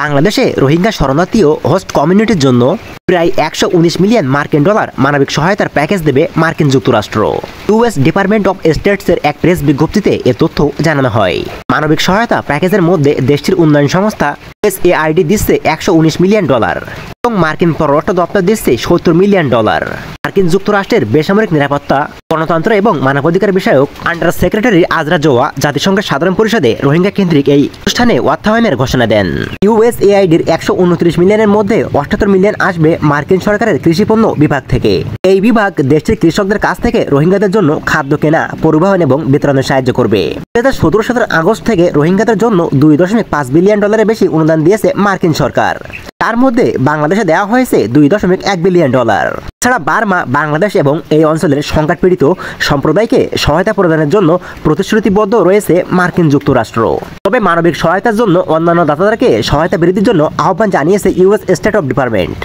বাংলাদেশে রোহিঙ্গা শরণার্থী ও হোস্ট কমিউনিটির জন্য প্রায় 119 মিলিয়ন মার্কিন ডলার মানবিক সহায়তার প্যাকেজ দেবে মার্কিন যুক্তরাষ্ট্র। ইউএস ডিপার্টমেন্ট অফ স্টেটসের এক প্রেস বিজ্ঞপ্তিতে এ তথ্য জানানো হয়। মানবিক সহায়তা প্যাকেজের মধ্যে দেশটির উন্নয়ন সংস্থা USAID দিচ্ছে 119 মিলিয়ন ডলার এবং মার্কিন পররাষ্ট্র দপ্তর দিচ্ছে 70 মিলিয়ন ডলার। মার্কিন যুক্তরাষ্ট্রের বেসামরিক নিরাপত্তা, গণতন্ত্র এবং মানবাধিকার বিষয়ক আন্ডার সেক্রেটারি আজরা জোয়া জাতিসংঘের সাধারণ পরিষদে রোহিঙ্গা কেন্দ্রিক এই অনুষ্ঠানে অর্থায়নের ঘোষণা দেন। USAIDর 129 মিলিয়নের মধ্যে 78 মিলিয়ন আসবে মার্কিন সরকারের কৃষিপণ্য বিভাগ থেকে। এই বিভাগ দেশটির কৃষকদের কাছ থেকে রোহিঙ্গাদের জন্য খাদ্য কেনা, পরিবহন এবং বিতরণে সাহায্য করবে। 2017 সালের আগস্ট থেকে রোহিঙ্গাদের জন্য 2.5 বিলিয়ন ডলারের বেশি অনুদান দিয়েছে মার্কিন সরকার। তার মধ্যে বাংলাদেশে দেওয়া হয়েছে 2.1 বিলিয়ন ডলার। ছাড়া বার্মা, বাংলাদেশ এবং এই অঞ্চলের সংকটপীড়িত সম্প্রদায়কে সহায়তা প্রদানের জন্য প্রতিশ্রুতিবদ্ধ রয়েছে মার্কিন যুক্তরাষ্ট্র। তবে মানবিক সহায়তার জন্য অন্যান্য দাতাদেরকে সহায়তা বৃদ্ধির জন্য আহ্বান জানিয়েছে ইউএস স্টেট অফ ডিপার্টমেন্ট।